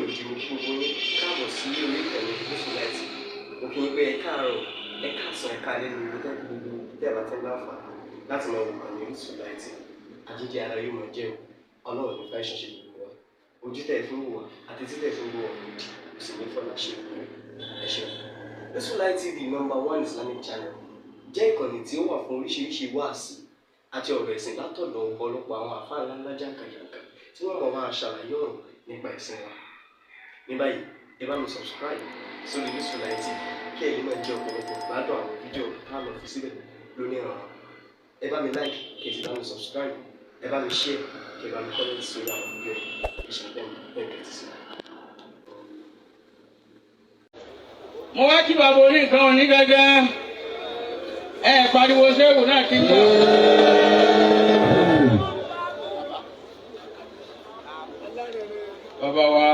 òjì mo kí gbogbo yín káàbọ̀ sí orí ìkànnì Mufty. Mo kí yín pé ẹ káàárọ̀, ẹ káàsán, ẹ káalẹ́ ní gbogbo tẹ́ bá tẹ́ láǹfààní láti máa wò ìkànnì Mufty. Àjíjẹ ara yóò máa jẹ́ o, Ọlọ́run ní fẹ́ ṣẹ̀ṣẹ̀ gbogbo wa. Ojú tẹ̀ fún wò wá àti títẹ̀ fún wò wá kò sì ní fọ́nà ṣe ẹ ṣeun. Mufty TV #1 Islamic channel jẹ́ ìkànnì tí ó wà fún oríṣiríṣi wáàsí àti ọ̀rọ̀ ẹ̀sìn látọ̀dọ̀ ọ̀pọ̀lọpọ̀ àwọn àfáà ńláńlá jàǹkàjàǹkà tí wọ́n mọ̀ máa ṣàlàyé ọ̀rọ̀ nípa ẹ̀sìn wa. Ní báyìí, ẹ bá mi subscribe sórí Mufty TV kí ẹ̀yin máa jẹ́ ọ̀pọ̀lọpọ̀ gbádùn àwọn fídíò táwọn fi síbẹ̀ lónìí ọ̀rọ̀. Ẹ bá mi like kí ẹ sì bá mi subscribe, ẹ bá mi share kí ẹ bá mi comment sórí àwọn fídíò ìṣẹ̀lẹ̀ bẹ́ẹ̀ sí. Mo wá kí bàbá oní nǹkan òní gángan pariwo ṣéwù náà kí n gbọ́. Bàbá wa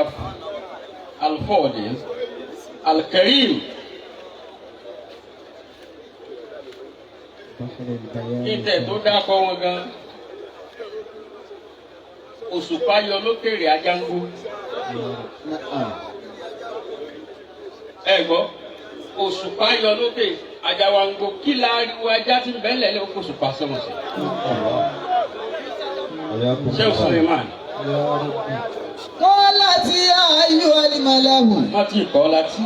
Al-Fawdi Al-Karim ìtẹ̀ tó dákọ̀ wọn gan òṣùpá yọ lókèrè Ajango. Ẹ gbọ́ òṣùpá yọ lókè Ajawango kí láriwo ajá tí ń bẹ́lẹ̀ lé oko òṣùpá sọmọ sí. Sheikh Sulaiman. Kọ́lá tí ayú alimọ̀lẹ́hùn. Wọ́n ti kọ́ láti.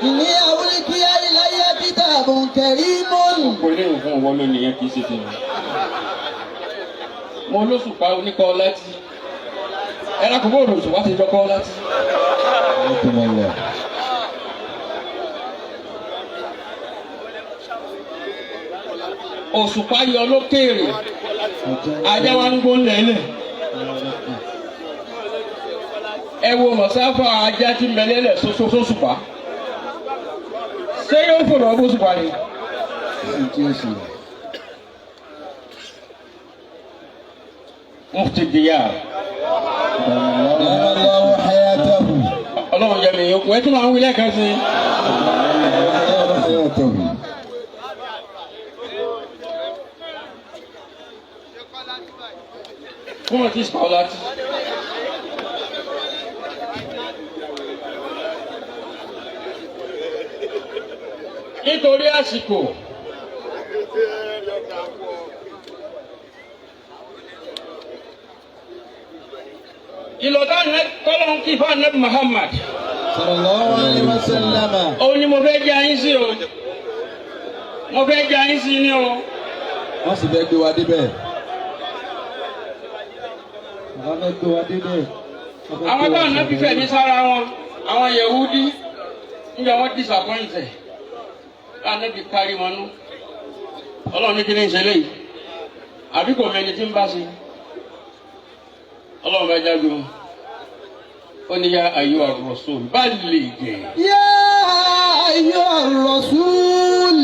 Ìní àwùlíkí ayíláyé títà bùnkẹ̀rí mọ́nù. Kò lè rùn fún ọwọ́ lónìí yẹn kì í ṣe ti mi. Mo lóṣùpá oníkọ́ láti. Ẹ̀rọ kò bóòrò òṣùpá ti jọ kọ́ láti. Òṣùpá yọ lókèèrè Ajawango lẹ́lẹ̀. Ẹ wo mọ̀sáfà ajá tí mẹ́lẹ́lẹ̀ sóṣùpá. Ṣé yóò fòrò ọgbó òṣùpá ni? Mufty Diyar. Ọlọ́run jẹ́ mi yókù. Ẹ tún máa ń wí lẹ́ẹ̀kan sí. Como diz Maoludy? Nítorí àsìkò ìlọ́dá kọ́lọ́n kí fún Ànábì Muhammad sallallahu alaihi wasallam. Òun ni mo fẹ́ jẹ́ ayín sí o. Mo fẹ́ jẹ́ ayín sí ní o. Wọ́n sì fẹ́ gbé wa débẹ̀. Wọ́n fẹ́ gbé wa débẹ̀. Àwọn táwọn náà fi fẹ̀mí sára wọn, àwọn Yehudi nígbà wọ́n disappoint ẹ̀. Káàná fi kárí wọn nú. Ọlọ́run ní kí ní ìṣẹ̀lẹ̀ yìí. Àbí kò mẹ́ni tí ń bá sí. Ọlọ́run bá jáde wọn. Ó ní yá ayú ar-rasul balligh. Yá ayú ar-rasul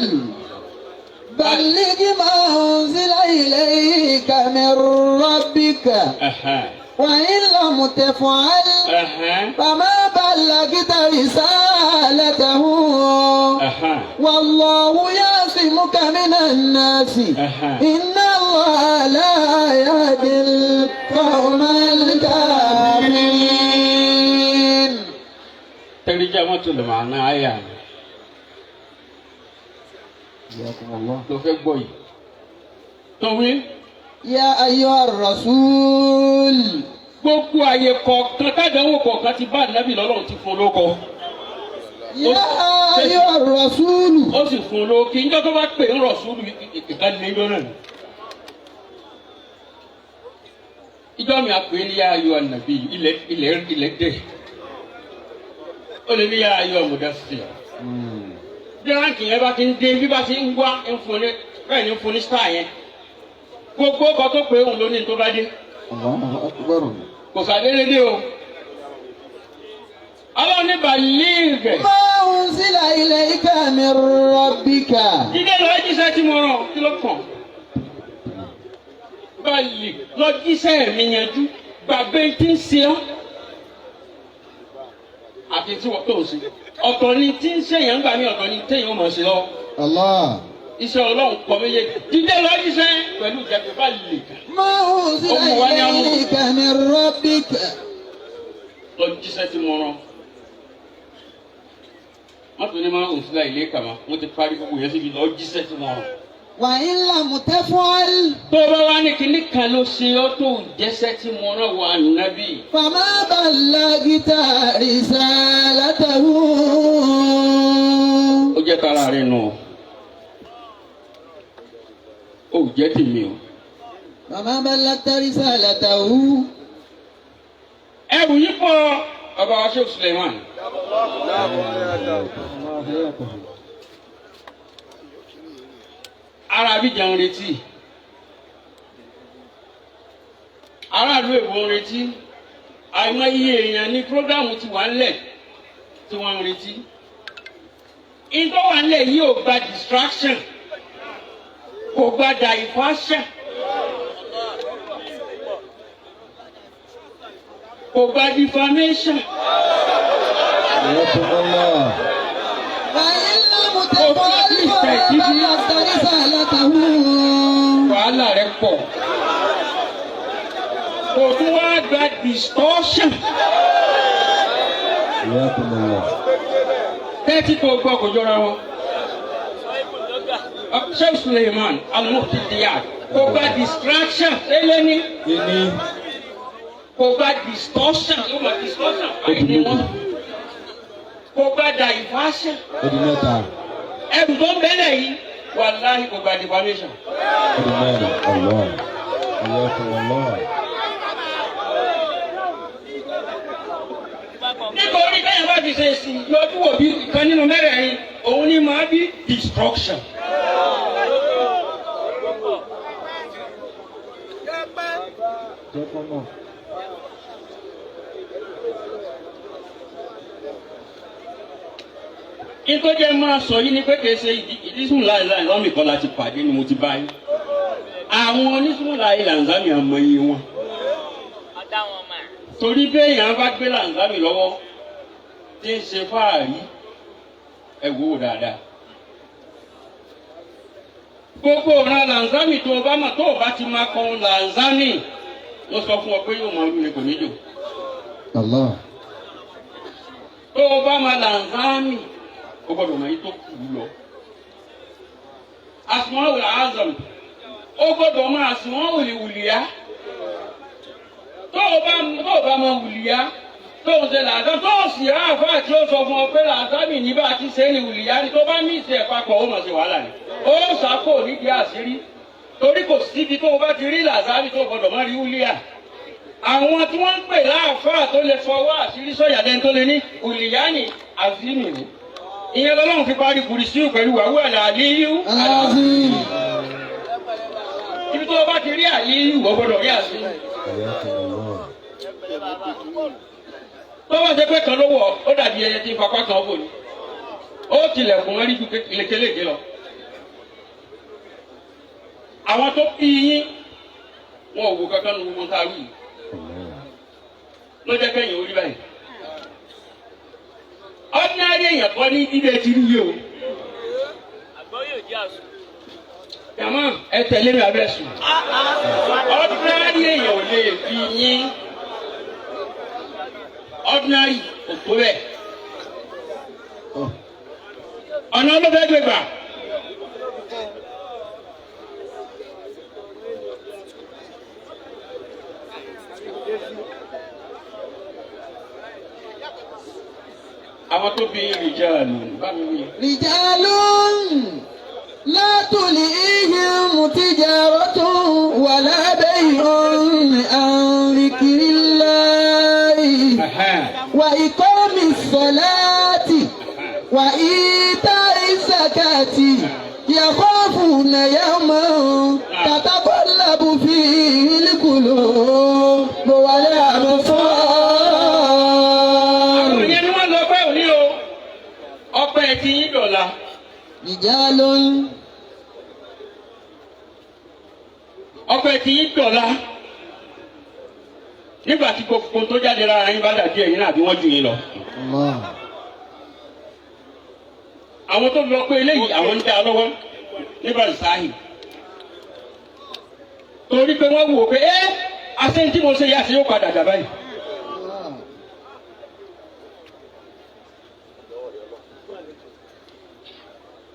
balligh ma unzila ilayka min rabbika. وإن لم تفعل فما بلغت رسالته والله يعصمك من الناس إن الله لا يهدي القوم الكافرين. ترجمة المعنى آية. حياكم الله. لو في بوي. توي. يا أيها الرسول. Gbogbo àyè kọ̀ọ̀kan kádàáwò kọ̀ọ̀kan ti bá Ànábì lọ́lọ́run ti fún lóko. Ya ayyuha ar-rasul. Ó sì fún lóko kí njọ́ tó bá pè ń rọ̀súlù ìkànnìyàn náà. Ìjọ́ mi àpè ní yá ayọ̀ ànàbí ilẹ̀ dẹ̀. Ó lè ní yá ayọ̀ mudaththir. Bí ránkì yẹn bá ti ń dé bí bá ti ń wá ń fún ní bẹ́ẹ̀ ni ń fún ní star yẹn. Gbogbo ọkọ̀ tó pé òun ló ní tó bá dé. Kò sàdédé dé o. Ọlọ́run ní balligh. Ma unzila ilayka min rabbika. Jíjẹ́ lọ jíṣẹ́ tí mo rán kí ló kàn. Balligh lọ jíṣẹ́ mi yanjú gbàgbé tí ń ṣe ọ́. Àti tí wọ́n tó ń ṣe. Ọ̀tọ̀ ni tí ń ṣe yẹn ń gbà ní ọ̀tọ̀ ni téèyàn ó mọ̀ ṣe lọ. Allah. Iṣẹ́ Ọlọ́run kọ méjèèjì. Jíjẹ́ lọ jíṣẹ́ pẹ̀lú ìjẹ́pẹ̀ balligh. Ma unzila ilayka min rabbika. lọ jíṣẹ́ tí mo rán wọ́n tún ní máa ń sílẹ̀ ilé kàmá wọ́n ti parí gbogbo yẹn síbi lọ jíṣẹ́ tí mo rán. وإن لم تفعل tó o bá wá ní kinní kan ló ṣe ọ́ tó jẹ́sẹ́ tí mo rán wà nábì. فما بلغت رسالته. ó jẹ́ tara rẹ̀ nù ó jẹ́ tèmi o. فما بلغت رسالته. ẹrù yìí pọ̀ bàbá wa Sheikh Sulaiman. ara Abidjan ń retí aráàlú Èkó ń retí àìmọye èèyàn ní prógámù ti wà ńlẹ̀ tí wọ́n ń retí. ìtọ́ wà ńlẹ̀ yìí ò gba distraction kò gba diversion kò gba defamation. وإن لم تفعل فما بلغت رسالته. wàhálà rẹ̀ pọ̀ kò tún wá gba distortion. tẹ́tí tó gbọ́ kò jọra wọn. Sheikh Sulaiman AlMufty Diyar kò gba distraction ẹlẹ́ni kò gba distortion ó ma distortion àìní wọn kò gba diversion ẹ̀rù tó ń bẹ́lẹ̀ yìí wàláhì kò gba defamation. nítorí bẹ́ẹ̀ bá ti ṣe sí lójú wò bí ìkan nínú mẹ́rẹ̀ẹ̀rin òun ni máa bí destruction. ìtọ́jẹ́ máa sọ yìí ni pé kìí ṣe ìdísùn láìláì lọ́mì kan láti pàdé ni mo ti bá yín. àwọn onísùn láì làǹzámì àmọ́ iye wọn. torí béèyàn bá gbé làǹzámì lọ́wọ́ tí ń ṣe fáàrí ẹ wò ó dáadáa. gbogbo ọ̀ràn làǹzámì tó o bá mọ̀ tó o bá ti máa kan làǹzámì mo sọ fún ọ pé yóò máa lù ní kò ní jò. tó o bá máa làǹzámì o gbọ́dọ̀ mọ̀ yìí tó kù lọ. Asmaul Azam o gbọ́dọ̀ mọ̀ Asmaul Wùlíyá. tó o bá mọ̀ Wùlíyá tó o ṣe làǹzámì tó o sì rà àfáà tí ó sọ fún ọ pé làǹzámì ní bá a ti ṣe é ní Wùlíyá ni tó bá mí ìṣe ẹ̀ papọ̀ ó mọ̀ sí wàhálà ni. ó sàkó nídìí àṣírí torí kò síbi tó o bá ti rí làǹzámì tó o gbọ́dọ̀ mọ̀ rí Wùlíyá. àwọn tí wọ́n ń pè láàfáà tó lè fọwọ́ àṣírí sọ̀yà lẹ́nu tó lè ní Wùlíyá ni àzímì ni. ìyẹn lọ́lọ́run fi parí kùrìsíù pẹ̀lú wàhú àlàálíyú. ibi tó o bá ti rí àlíyú o gbọ́dọ̀ rí àṣírí. tó bá ṣe pé kan ló wọ̀ ó dàbí ẹyẹ tí ń fapá kan bò ní. ó tilẹ̀kùn wọn rí ju lékeleke lọ. àwọn tó bí yín wọn ò wò kankan nu gbogbo tá a wí ló jẹ́ kẹ́yìn orí báyìí. ordinary èèyàn kọ́ ní ibẹ̀ ti rí yé o. jàmọ́ ẹ tẹ̀lé mi abẹ́ sùn. ordinary èèyàn ò lè fi yín ordinary òpó bẹ́ẹ̀. ọ̀nà olóbẹ́ gbé gbà. àwọn tó bí rìjálù bá mi wí. rìjálù látòlì ihim tijaratun wala bay'un an dhikrillahi wa iqamis salati wa ita'iz zakati yakhafuna yawman tataqallabu fihi al-qulub wal absar. ọpẹ́ tí yín dọ̀la. Rijalun. ọpẹ́ tí yín dọ̀la. nígbà tí gbogbo tó jáde lára yín bá dàbí ẹ̀yin náà bí wọ́n jù yín lọ. àwọn tó lọ pé eléyìí àwọn ń dá lọ́wọ́ nígbà ìsáyì. torí pé wọ́n wò pé àṣẹ tí mo ṣe yá sí yóò padà dà báyìí.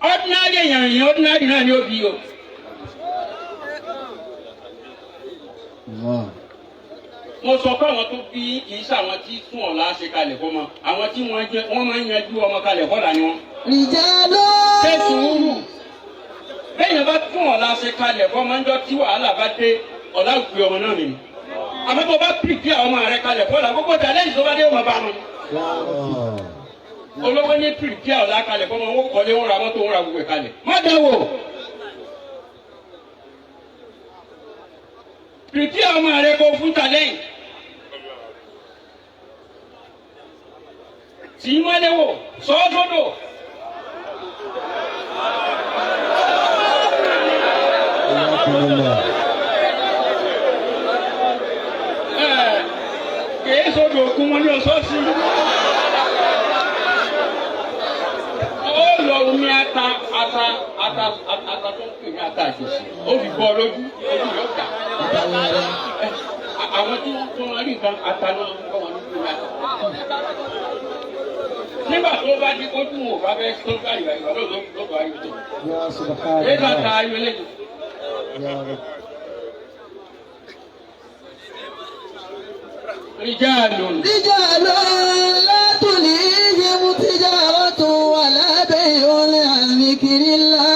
ordinary èèyàn ordinary náà ni ó bí o. mo sọ pé àwọn tó bí kì í ṣàwọn tí fún ọ̀la ṣe kalẹ̀ fọmọ àwọn tí wọ́n máa ń yanjú ọmọ kalẹ̀ fọ́lá ni wọ́n. Rijalu. ṣé sùúrù bẹ́ẹ̀ bá fún ọ̀la ṣe kalẹ̀ fọmọ ńjọ́ tí wàhálà bá dé ọ̀la gbé ọmọ náà nìyí. àmọ́ tó bá pìpì àwọn ọmọ rẹ kalẹ̀ fọ́lá gbogbo tàlẹ́yìn tó bá dé ọmọ bá wọn. olówó ní pìpì ọ̀la kalẹ̀ fọmọ wọn kọ́lé wọn ra mọ́tò wọn ra gbogbo kalẹ̀ má dáwọ́. pìpì ọmọ rẹ kò fún tàlẹ́yìn. tí wọ́n lé wò sọ́ọ́sọ́dọ̀. kìí sọ́dọ̀ òkun wọn ní ọ̀sọ́sí. ó lọ omi ata tó ń pè ní ata àjèsì ó fi bọ́ lójú yóò dà. àwọn tí wọ́n rí nǹkan ata náà ń kọ́ wọn ní pè ní ata. nígbà tó bá di ojú wò bá bẹ́ẹ̀ tó bá ìwà lọ́dọ̀ ayé tó. èyí ká ta ayé lẹ́yìn. Rijalun la tulihim tijaratun wala bay'un an dhikrillah.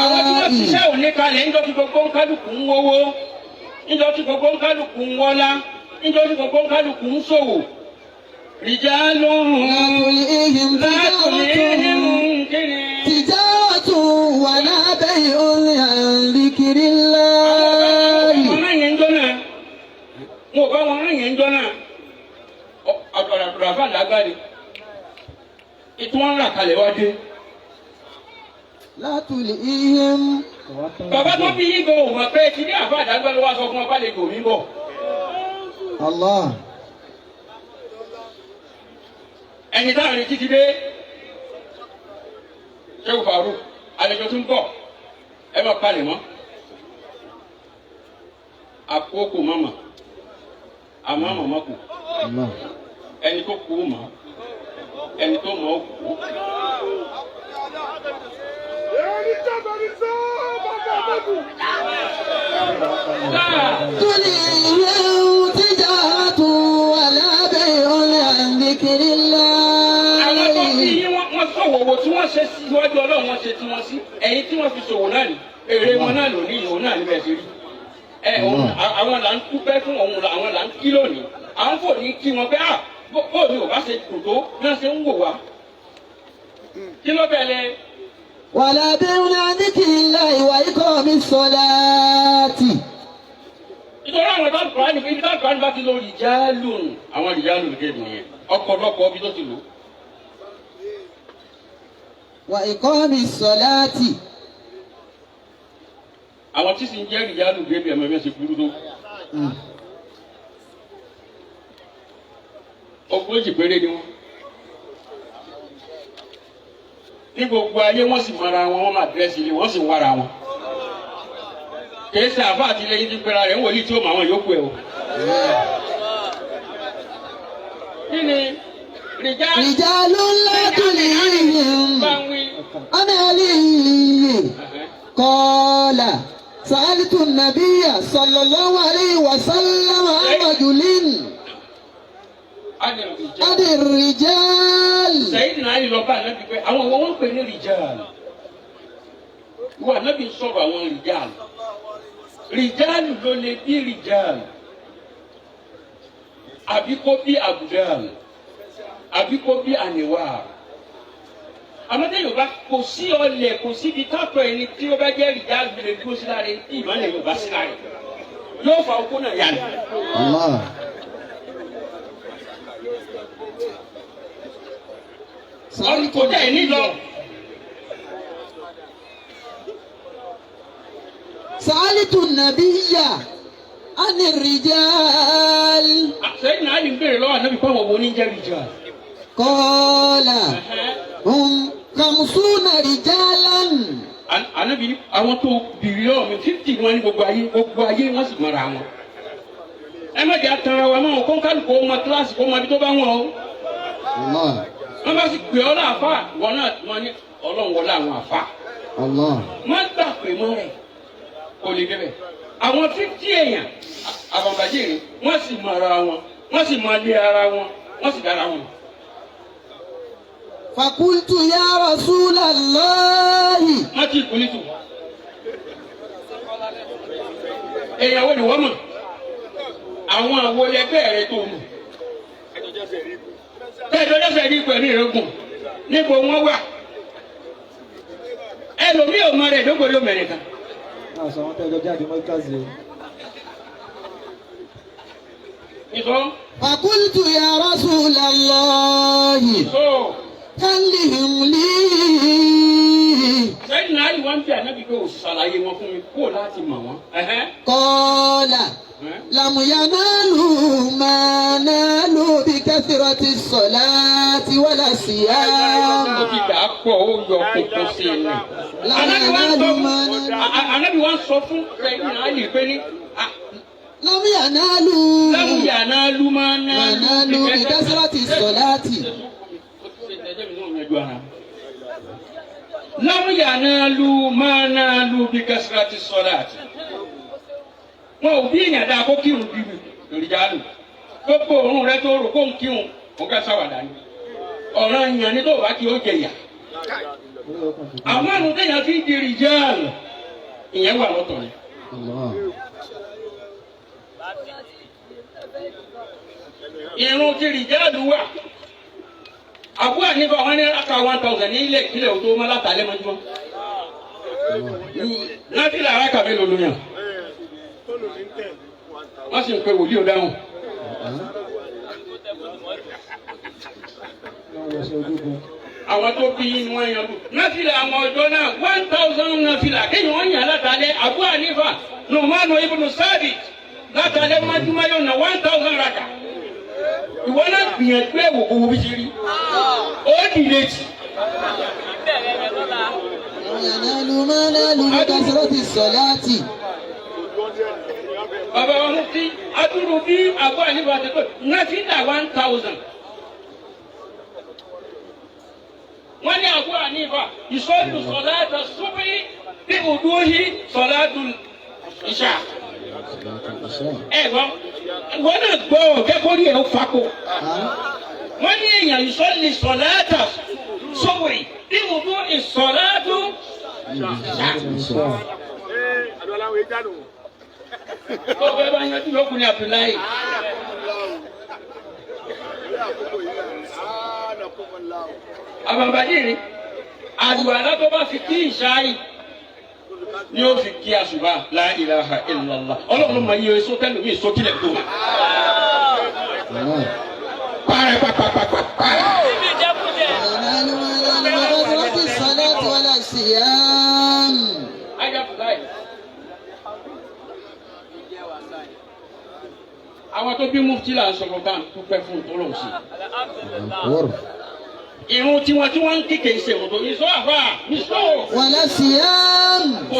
àwọn tí wọ́n ṣiṣẹ́ òní kalẹ̀ ń jọ tí gbogbo ń kálukú ń wọ́wọ́ ń jọ tí gbogbo ń kálukú ń wọ́lá ń jọ tí gbogbo ń kálukú ń ṣòwò. Rijalun la tulihim tijaratun wala bay'un an dhikrillah. mo bá wọn rìn yẹn jọ náà ọ̀dọ̀ àbá lágbára ètò wọn rà kalẹ̀ wá dé. látùlì ihim. bàbá tó bí yín gan òun pé kí ní àbá àdágbà ló wá sọ fún ọ bá lè gò mí bọ̀. Allah. ẹni táwọn retí ti dé Sheikh Faruq àlejò tó ń bọ̀ ẹ má palẹ̀ mọ́ àkókò mọ́mọ́. àmọ́ màmá kù ẹni tó kú mọ́ ẹni tó mọ́ kú. Tuli yóò ti jà tó alábẹ́ ọ̀lẹ́ àǹdíkìrìlá. àwọn tó fi yín wọ́n sọ̀wọ́wọ́ tí wọ́n ṣe síwájú ọlọ́run wọ́n ṣe tí wọ́n sí ẹ̀yìn tí wọ́n fi ṣòwò náà ní èrè wọn náà lò ní ìhòòhò náà níbẹ̀ ṣe rí. àwọn là ń dúpẹ́ fún òun àwọn là ń kí lónìí àwọn fò ní kí wọn pé bó ni ò bá ṣe kù tó náà ṣe ń wò wá kí ló bẹ̀rẹ̀. wàlá bẹ́ẹ̀ ní àníkìlá ìwà ikọ̀ mi sọ̀láàtì. nítorí àwọn ìbá kùrán ní ibi táwọn kùrán bá ti lo rìjálùn àwọn rìjálùn kéde nìyẹn ọ̀pọ̀lọpọ̀ ibi tó ti lò. wà ikọ̀ mi sọ̀láàtì. àwọn tí sì ń jẹ́ rìjálùn kéde ẹ̀mọ́ ẹ̀mẹ́ ṣe burú tó. ogójì péré ni wọn. ní gbogbo ayé wọ́n sì mara wọn wọ́n máa dírẹ́sì ilé wọ́n sì ń wára wọn. kìí ṣe àbá àti ilé yìí ti pera rẹ̀ ń wòlíì tí ó mọ àwọn yòókù ẹ̀ o. kí ni rìjálù ńlá tùlì yìí ọ̀nà àlìyé kọ́ọ̀là sàálìtù nàbíyà sallallahu alayhi wa sallam àmàjùlín. Adi rijal. Sẹ́yìn náà yìí lọ bá ànábì pé àwọn ọmọ wọn ń pè ní rijal. Wọ́n ànábì sọ̀rọ̀ àwọn rijal. Rijal ló lè bí rijal. Àbí kó bí abudal. Àbí kó bí àníwá. Àmọ́tẹ́ Yorùbá kò sí ọlẹ̀ kò síbi kápẹ́ ẹni tí ó bá jẹ́ rijal lè dúró sí lára ẹni tí ìmọ̀lẹ̀ Yorùbá sí lára. Yóò fa okó náà yàrá. Kò tẹ̀ ní lọ. Sàálìtù nàbíyà àní rìjàl. Sẹ́yìn náà lè bèrè lọ́wọ́ ànábì pàwọ̀ wo ní jẹ́ rìjàl. Kọ́ọ̀là kàmùsùnà rìjàlán. Ànábì àwọn tó bìrì lọ́wọ́ mi 50 wọn ní gbogbo ayé wọ́n sì mọ̀ra wọn. Ẹ má jẹ́ àtàrà wa mọ́ kó kálukú ọmọ kíláàsì kó mọ ibi tó bá wọn o. Wọ́n bá sì pè ọ́ láàfà wọn náà wọn ní ọlọ́run wọlé àwọn àfa. má gbà pé mọ́ rẹ̀ kò lè débẹ̀. àwọn 50 èèyàn àbàbàjẹ́ wọ́n sì mọ ara wọn wọ́n sì mọ ilé ara wọn wọ́n sì dára wọn. فقلت يا رسول الله. má ti kú nítù. èèyàn wo ni wọ́n mọ̀ àwọn àwọlẹ́gbẹ́ rẹ tó mọ̀. tẹ́ẹ̀dọ́jọ́sẹ̀ rí pẹ̀lú ìrẹ́gùn níbo wọ́n wà. ẹlòmíì ò mọ rẹ̀ lógórí òmìnir kan. Àṣà wọn tẹ́jọ jáde mọ́ káàsì o. ìtọ́. فقلت يا رسول الله. كلهم لي. sẹ́yìn náà yìí wọ́n ń bí ànábì pé òsì ṣàlàyé wọn fún mi kó láti mọ̀ wọ́n. قال لم ينالوا ما نالوا بكثرة الصلاة ولا الصيام. ó ti dà á pọ̀ ó yọ kókó sí i ní. ànábì wọn sọ fún sẹ́yìn náà yìí pé ní. لم ينالوا. لم ينالوا ما نالوا بكثرة الصلاة. لم ينالوا ما نالوا بكثرة الصلاة. wọn ò bí èèyàn dáa kó kírun bíbí ìrìjàlù gbogbo òórùn rẹ tó rò kó ń kírun kó ká sáwàdà ni ọ̀ràn èèyàn ní tó bá kí ó jẹyà. àwọn àrùn téèyàn fi di ìrìjàlù ìyẹn wà lọ́tọ̀ ni. irun ti ìrìjàlù wà. àbúrò àníbà wọn ní aka 1000 ní ilé ìpínlẹ̀ òtó ọmọ látàlẹ́ mọ́júmọ́. láti làárá kàmí lòlù yàn. wọ́n sì ń pe wòlíì ọ̀dáhùn. àwọn tó bí inú wọn yan lù. náfìlà àwọn ọjọ́ náà 1000 náfìlà kéèyàn wọ́n yàn látàlẹ́ àbúrò àníbà nùmánù ibùdó sábì látàlẹ́ mọ́júmọ́ yóò ná 1000 raka. ìwọ náà gbìyànjú ẹ̀ wò owó bí ṣe rí. ó dìde tì. ينالوا ما نالوا بكثرة الصلاة. bàbá wa Mufty adúrú bí àbọ̀ àníbà ti pé náfìlà 1000. wọ́n ní àbọ̀ àníbà ìsọ́dù sọ̀láàtà súbí bí òdúhí sọ̀láàtù ìṣà. ẹ̀gbọ́n wọ́n náà gbọ́ kẹ́kọ̀ọ́ ẹ̀ ó fakò. wọ́n ní èèyàn ìsọ́lì sọ̀láàtà súbí bí òdúhí sọ̀láàtù ìṣà. Ó fẹ́ bá yanjú lókun ní Abdullahi. Àbàbàdìrí, àdùàlá tó bá fi kí ìṣááyì ni ó fi kí àṣùbà la ilaha illallah. Ọlọ́run mọ iye èso tẹ́lẹ̀ mi èso kílẹ̀ tó. Pààrẹ̀ pàpàpàpà. ينالوا ما نالوا بكثرة الصلاة ولا الصيام. Àwọn tó bí Mufty là ń sọ̀rọ̀ bá ń dúpẹ́ fún ìtọ́lọ̀ sí. Irun tí wọ́n ń kíkè ṣe òdo ìṣó àfà ìṣó. ولا الصيام. Kò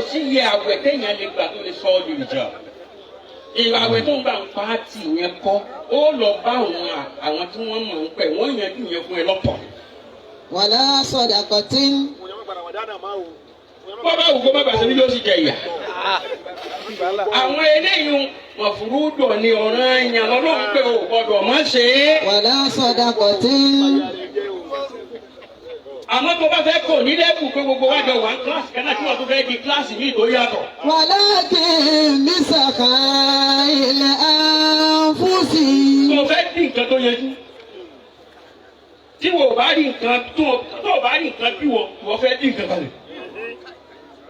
sí iye àwẹ̀ téèyàn lè gbà tó lè sọ ọ́ di ìjà. Ìwà àwẹ̀ tó ń gbà ń pàtì yẹn kọ́ ó lọ bá àwọn tí wọ́n mọ̀ ń pẹ̀ wọ́n yanjú yẹn fún ẹ lọ́pọ̀. ولا صدقة. Bọ́bá ògbó má bàtà níbi ó sì jẹ ìyà. Àwọn eléyìí mọ̀fúrúdọ̀ ni ọ̀ràn ẹ̀yàn lọ́lọ́run pé o gbọ́dọ̀ má ṣe é. ولا صدقة. Àmọ́ tó bá fẹ́ kò ní lẹ́bù pé gbogbo wájọ wà ní kíláàsì kan náà tí wọ́n tó fẹ́ di kíláàsì míì tó yàtọ̀. ولكن بسخاء الأنفس. Tó fẹ́ dín nǹkan tó yẹjú. Tí wò bá rí nǹkan tó bá rí nǹkan bí wọ́n fẹ́ dín nǹkan balẹ̀.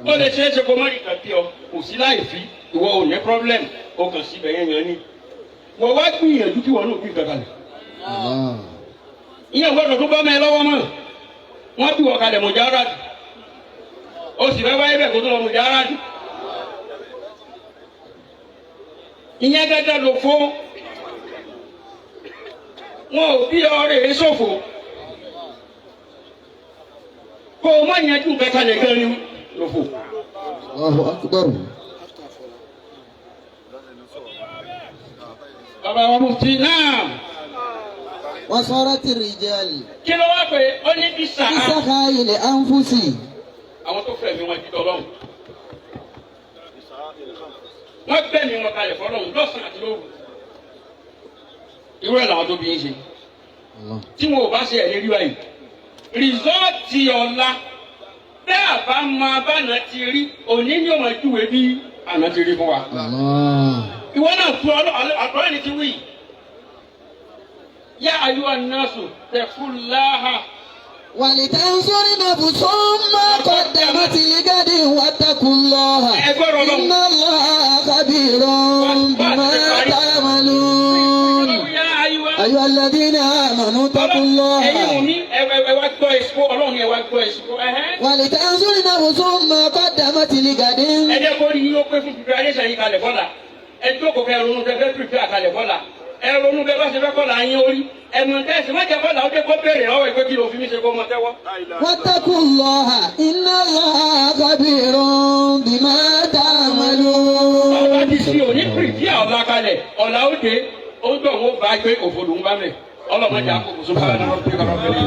Ó lè ṣe é ṣe kó má rí nǹkan bí ọ, kò sí láì fi, ìwọ ò ní pọ́blẹ́mù, o kàn sí ibẹ̀ yẹn ni. Wọ́n wá gbìyànjú kí wọ́n náà dín nǹkan balẹ̀. Ìyẹn gbọ́dọ̀ tó bá mẹ́ lọ́wọ́ mọ́. Wọ́n bí wọ́n kalẹ̀ mọ̀járàdì. Ó sì fẹ́ wáyé bẹ́ẹ̀ kó tó lọ mọ̀járàdì. Ìyẹn gẹ́gẹ́ ló fún. Wọn ò bí ọ̀rẹ́ ṣòfò. Kó o má yanjú nǹkan kalẹ̀ gan ni ló fò. Allahu Akbar. Bàbá wa Mufty náà. وصارت الرجال kí ló wá pé ó ní ìsà á بسخائل الأنفس àwọn tó fẹ̀mí wọn jí tọ́lọ́hùn wọ́n gbẹ̀mí wọn kalẹ̀ fọlọ́hùn lọ́sàn-án àti lóru irú ẹ̀ làwọn tó bí ń ṣe tí wọn ò bá ṣe ẹ̀rí rí báyìí rìsọ́ọ̀tì ọ̀la bẹ́ẹ̀ àbá máa bánà ti rí òní ní ọmọ ìjúwe bí àná ti rí fún wa. ìwọ náà fún àtọ́ ẹni tí wí. yá ayúwa nasu taqullaha. ولتنظر نفس ما قدمت لغد واتقوا الله إن الله خبير بما تعملون أيها الذين آمنوا اتقوا الله ولتنظر نفس ما قدمت لغد ẹ ronú bẹ́ẹ̀ bá ṣe fẹ́ kọ́lá yín orí ẹ̀mú tẹ́sí má jẹ́ kọ́lá ó dé kó bẹ̀rẹ̀ ọwọ́ ìgbé kí ló fi mí ṣe kó mọ tẹ́wọ́. واتقوا الله إن الله خبير بما تعملون. ọba ti sí òní pìrìtì ọ̀la kalẹ̀ ọ̀la ó dé ó dọ̀ wọ́n bá gbé òfòlù ń bá mẹ́ ọlọ́mọdé àkókò sọ́kàlà náà ó dé kọ́ra fẹ́lẹ́.